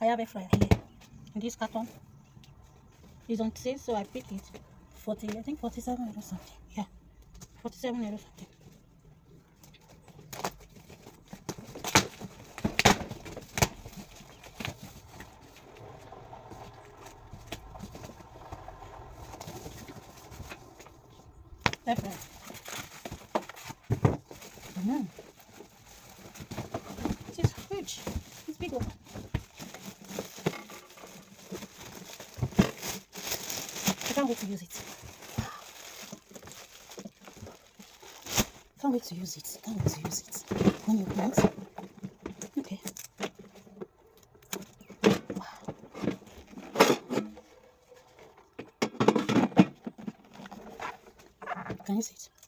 I have a fryer here. And this carton is on sale, so I picked it. 40, I think 47 euro something. Yeah, 47 euro something. Air fryer. It is huge. It's big one. I can't wait to use it. Can't wait to use it. Can't wait to use it. When you open it. Okay. Wow. Can you see it?